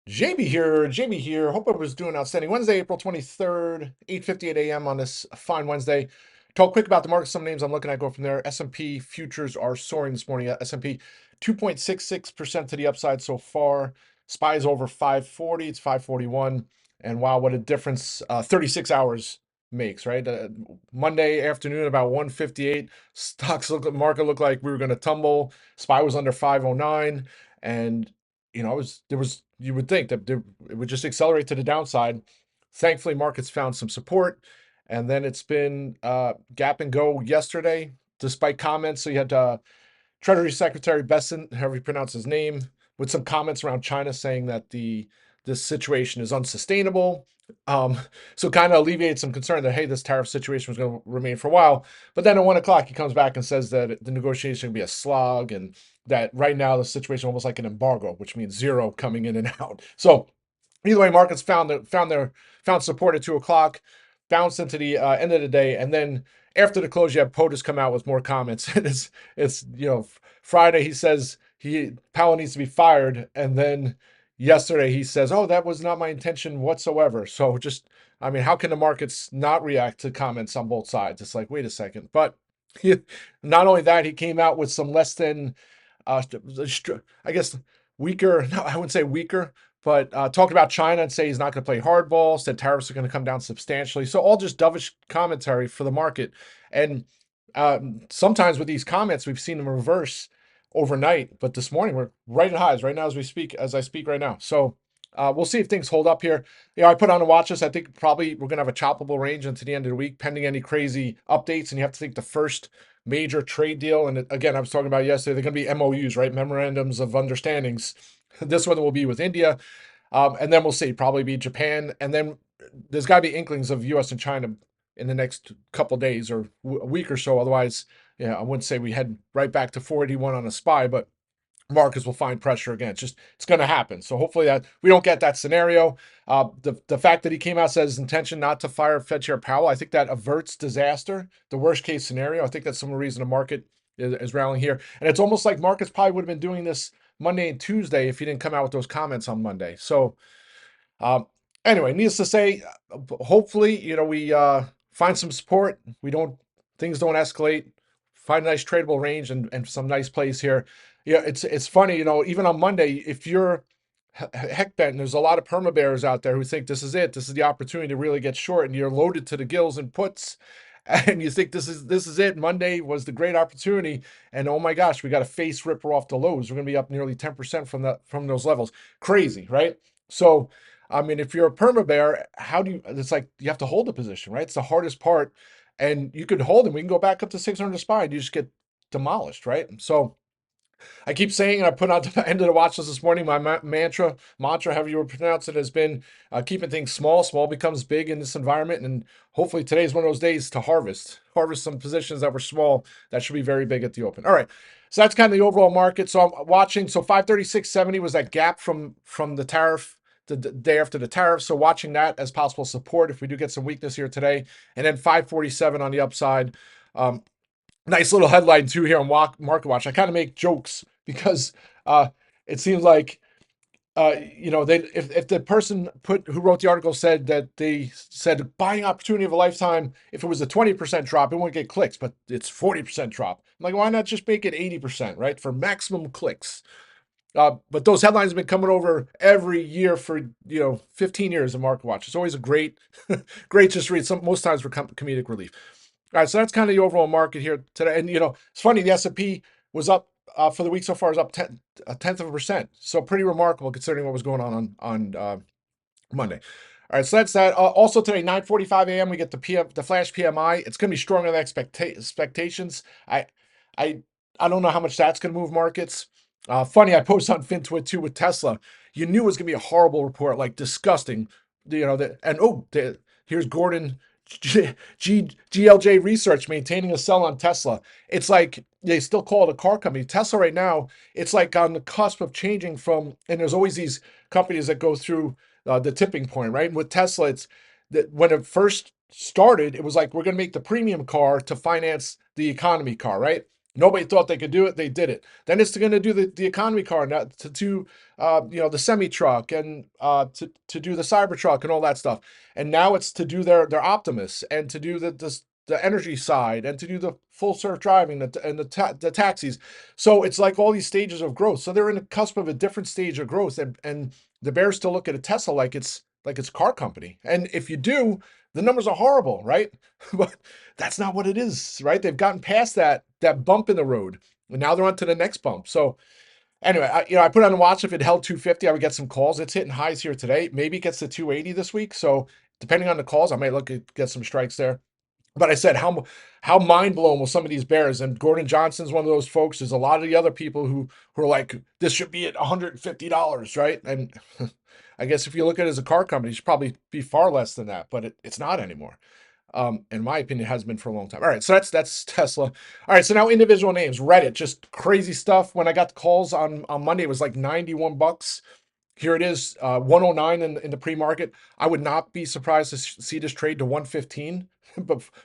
Jamie here. Hope I was doing outstanding. Wednesday, April 23rd, 8:58 a.m. on this fine Wednesday. Talk quick about the market. Some names I'm looking at go from there. S&P futures are soaring this morning. S&P 2.66% to the upside so far. SPY is over 540. It's 541. And wow, what a difference 36 hours makes, right? Monday afternoon about 158. Market looked like we were going to tumble. SPY was under 509. And you would think that it would just accelerate to the downside. Thankfully, markets found some support, and then it's been gap and go yesterday, despite comments. So you had Treasury Secretary Besson, however you pronounce his name, with some comments around China saying that this situation is unsustainable. Um, so kind of alleviated some concern that hey, this tariff situation was going to remain for a while. But then at 1 o'clock, he comes back and says that the negotiation will be a slog, and that right now the situation almost like an embargo, which means zero coming in and out. So either way, markets found support at 2 o'clock, bounced into the end of the day, and then after the close, you have POTUS come out with more comments. And it's Friday he says Powell needs to be fired, and then yesterday he says, "Oh, that was not my intention whatsoever." So just I mean, how can the markets not react to comments on both sides? It's like, wait a second. But not only that, he came out with some less than I guess weaker. No, I wouldn't say weaker, but talked about China and say he's not going to play hardball. Said tariffs are going to come down substantially. So all just dovish commentary for the market. And sometimes with these comments, we've seen them reverse overnight. But this morning we're right at highs right now as I speak right now. So we'll see if things hold up here. I put on a watch list. I think probably we're going to have a choppable range into the end of the week, pending any crazy updates. And you have to think the first major trade deal. And again, I was talking about yesterday, they're going to be MOUs, right? Memorandums of understandings. This one will be with India. And then we'll see, probably be Japan. And then there's got to be inklings of US and China in the next couple of days or a week or so. Otherwise, yeah, I wouldn't say we head right back to 481 on a SPY, but markets will find pressure again. It's going to happen. So hopefully that we don't get that scenario. The fact that he came out said his intention not to fire Fed Chair Powell, I think that averts disaster, the worst case scenario. I think that's some of the reason the market is rallying here, and it's almost like markets probably would have been doing this Monday and Tuesday if he didn't come out with those comments on Monday. So um, anyway, needless to say, hopefully we find some support. We don't things don't escalate. Find a nice tradable range and some nice plays here. Yeah, it's funny, even on Monday, if you're heck bent, there's a lot of perma bears out there who think this is it. This is the opportunity to really get short, and you're loaded to the gills in puts, and you think this is it. Monday was the great opportunity, and oh my gosh, we got a face ripper off the lows. We're gonna be up nearly 10% from those levels. Crazy, right? So, I mean, if you're a perma bear, how do you? It's like you have to hold the position, right? It's the hardest part, and you could hold it. We can go back up to 600 SPY. You just get demolished, right? So I keep saying, and I put on the end of the watch list this morning, my mantra, however you would pronounce it, has been keeping things small. Small becomes big in this environment. And hopefully today is one of those days to harvest some positions that were small that should be very big at the open. All right. So that's kind of the overall market. So I'm watching. So 536.70 was that gap from the tariff, the day after the tariff. So watching that as possible support if we do get some weakness here today. And then 547 on the upside. Nice little headline too here on Market Watch. I kind of make jokes because it seems like they if the person who wrote the article said that they said buying opportunity of a lifetime, if it was a 20% drop, it wouldn't get clicks, but it's 40% drop. I'm like, why not just make it 80%, right? For maximum clicks. But those headlines have been coming over every year for 15 years of Market Watch. It's always a great, great just read. Most times for comedic relief. All right, so that's kind of the overall market here today. And it's funny, the S&P was up for the week so far is up a tenth of a percent. So pretty remarkable considering what was going on Monday. All right, so that's that. Also today, 9:45 a.m. we get the flash PMI. It's going to be stronger than expectations. I I don't know how much that's going to move markets. Funny, I posted on FinTwit too with Tesla. You knew it was going to be a horrible report, like disgusting. Here's Gordon GLJ Research maintaining a sell on Tesla. It's like they still call it a car company. Tesla right now, it's like on the cusp of changing from, and there's always these companies that go through the tipping point, right? And with Tesla, it's that when it first started, it was like we're going to make the premium car to finance the economy car, right? Nobody thought they could do it. They did it. Then it's going to do the economy car, now to do the semi truck, and to do the Cybertruck and all that stuff. And now it's to do their Optimus, and to do the energy side, and to do the full self driving, and the taxis. So it's like all these stages of growth. So they're in the cusp of a different stage of growth, and the bears still look at a Tesla like it's a car company. And if you do, the numbers are horrible, right? But that's not what it is, right? They've gotten past that bump in the road, and now they're on to the next bump. So anyway, I put on the watch. If it held 250, I would get some calls. It's hitting highs here today. Maybe it gets to 280 this week. So depending on the calls, I might look at get some strikes there. But I said, how mind blown will some of these bears? And Gordon Johnson's one of those folks. There's a lot of the other people who are like, this should be at $150, right? And I guess if you look at it as a car company, it should probably be far less than that, but it's not anymore. In my opinion, has been for a long time. All right, so that's Tesla. All right, so now individual names. Reddit, just crazy stuff. When I got the calls on Monday, it was like $91. Here it is, 109 in the pre-market. I would not be surprised to see this trade to 115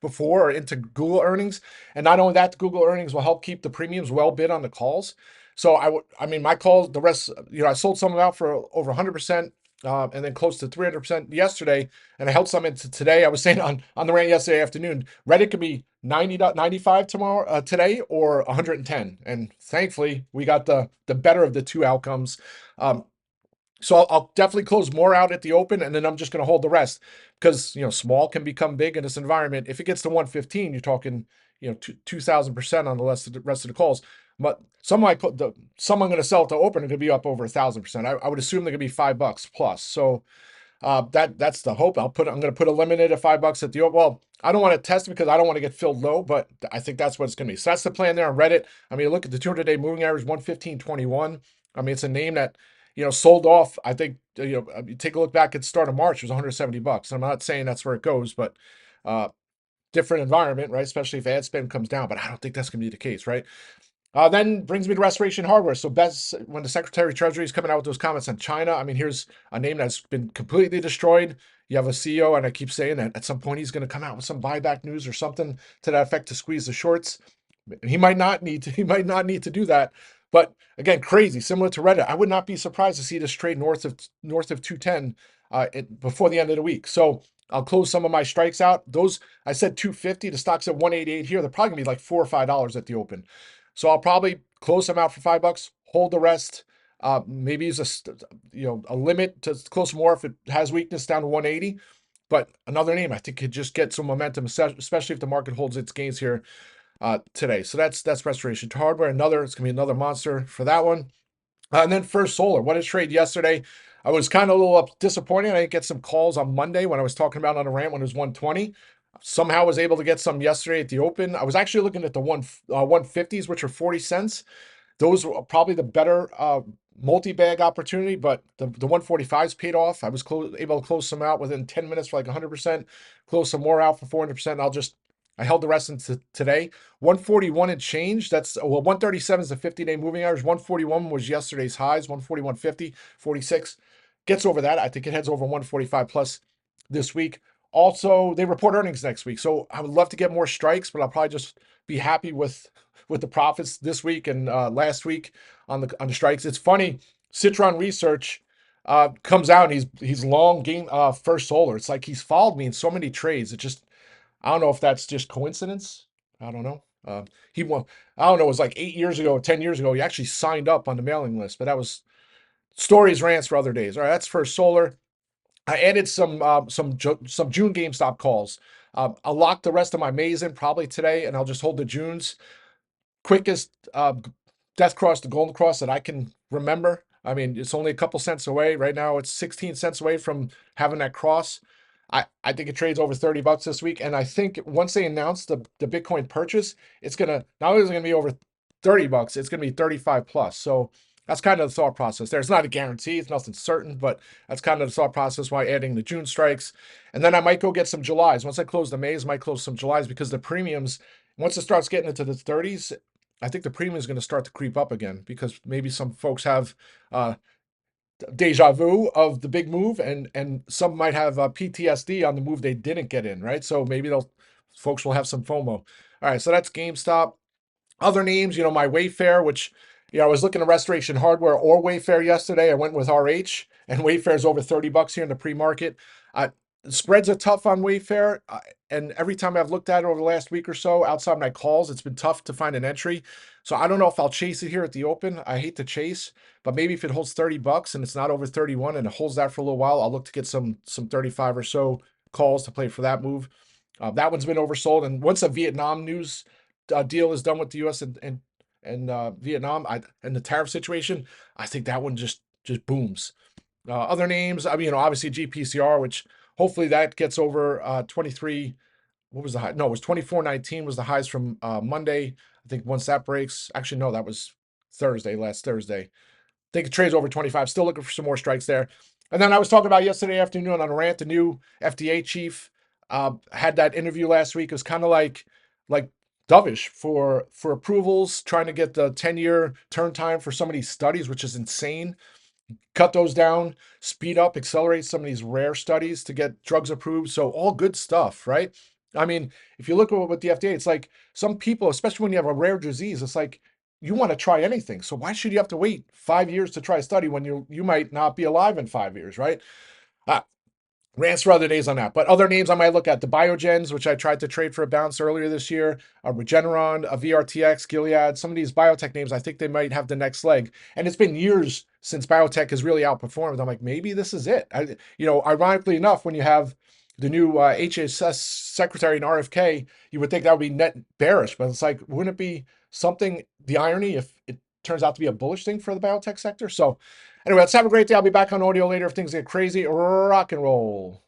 before or into Google earnings. And not only that, the Google earnings will help keep the premiums well bid on the calls. So I mean, my calls, the rest, I sold some of them out for over 100%. And then close to 300% yesterday, and I held some into today. I was saying on the rant yesterday afternoon, Reddit could be 95 tomorrow, today, or 110. And thankfully, we got the better of the two outcomes. So I'll definitely close more out at the open, and then I'm just going to hold the rest, because small can become big in this environment. If it gets to 115, you're talking 2,000% on the rest of the calls. But some I'm going to sell to open are going to be up over 1,000%. I would assume they're going to be $5 plus. So that's the hope. I'm going to put a limit at $5 at the open. Well, I don't want to test it because I don't want to get filled low, but I think that's what it's going to be. So that's the plan there on Reddit. I mean, look at the 200-day moving average, 115.21. I mean, it's a name that sold off. I think you take a look back at the start of March, it was $170. I'm not saying that's where it goes, but different environment, right? Especially if ad spend comes down, but I don't think that's going to be the case, right? Then brings me to Restoration Hardware. So best when the Secretary of Treasury is coming out with those comments on China. I mean, here's a name that's been completely destroyed. You have a CEO, and I keep saying that at some point he's going to come out with some buyback news or something to that effect to squeeze the shorts. He might not need to. He might not need to do that. But again, crazy, similar to Reddit. I would not be surprised to see this trade north of 210 before the end of the week. So I'll close some of my strikes out. Those I said 250. The stock's at 188 here. They're probably gonna be like $4 or $5 at the open. So I'll probably close them out for $5, hold the rest. Maybe use a limit to close more if it has weakness down to 180. But another name I think could just get some momentum, especially if the market holds its gains here today. So that's Restoration Hardware. It's gonna be another monster for that one. And then First Solar, what a trade yesterday. I was kind of a little disappointed. I didn't get some calls on Monday when I was talking about on a rant when it was 120. Somehow was able to get some yesterday at the open. I was actually looking at the 150s, which are 40 cents. Those were probably the better multi-bag opportunity, but the 145s paid off. I was able to close some out within 10 minutes for like 100%, close some more out for 400%. I held the rest into today. 141 and change. 137 is the 50-day moving average. 141 was yesterday's highs. 141.50, 46. Gets over that. I think it heads over 145 plus this week. Also, they report earnings next week, so I would love to get more strikes, but I'll probably just be happy with the profits this week and last week on the strikes. It's funny. Citron Research comes out and he's long game First Solar. It's like he's followed me in so many trades. I don't know if that's just coincidence. I don't know. He won. I don't know. It was like 8 years ago, 10 years ago. He actually signed up on the mailing list, but that was stories, rants for other days. All right, that's First Solar. I added some June GameStop calls. I'll lock the rest of my Mays in probably today, and I'll just hold the Junes. Quickest death cross to golden cross that I can remember. I mean, it's only a couple cents away. Right now, it's 16 cents away from having that cross. I think it trades over $30 this week. And I think once they announce the Bitcoin purchase, it's gonna not only is it gonna be over $30, it's gonna be 35 plus. So that's kind of the thought process there. It's not a guarantee, it's nothing certain, but that's kind of the thought process why adding the June strikes. And then I might go get some Julys. Once I close the Mays, I might close some Julys because the premiums, once it starts getting into the 30s, I think the premium is going to start to creep up again because maybe some folks have deja vu of the big move, and some might have PTSD on the move they didn't get in, right? So maybe folks will have some FOMO. All right, so that's GameStop. Other names, my Wayfair, which, I was looking at Restoration Hardware or Wayfair yesterday. I went with RH, and Wayfair's over $30 here in the pre-market. Uh, Spreads are tough on Wayfair, and every time I've looked at it over the last week or so, outside my calls, it's been tough to find an entry. So I don't know if I'll chase it here at the open. I hate to chase, but maybe if it holds $30 and it's not over 31 and it holds that for a little while, I'll look to get some 35 or so calls to play for that move. That one's been oversold, and once a Vietnam news deal is done with the U.S. and Vietnam, and the tariff situation, I think that one just booms. Other names, I mean, obviously GPCR, which hopefully that gets over 23. What was the high? No, it was 24.19 was the highs from Monday. I think once that breaks, actually no, that was last Thursday. Think it trades over 25. Still looking for some more strikes there. And then I was talking about yesterday afternoon on a rant, the new FDA chief had that interview last week. It was kind of like dovish for approvals, trying to get the 10-year turn time for some of these studies, which is insane. Cut those down, speed up, accelerate some of these rare studies to get drugs approved. So all good stuff, right? I mean, if you look at what the FDA, it's like some people, especially when you have a rare disease, it's like you want to try anything. So why should you have to wait 5 years to try a study when you might not be alive in 5 years, right? Uh, Rants for other days on that. But other names I might look at, the Biogens, which I tried to trade for a bounce earlier this year, Regeneron, VRTX, Gilead, some of these biotech names, I think they might have the next leg. And it's been years since biotech has really outperformed. I'm like, maybe this is it. Ironically enough, when you have the new HHS secretary in RFK, you would think that would be net bearish. But it's like, wouldn't it be something, the irony, if it turns out to be a bullish thing for the biotech sector? So anyway, let's have a great day. I'll be back on audio later if things get crazy. Rock and roll.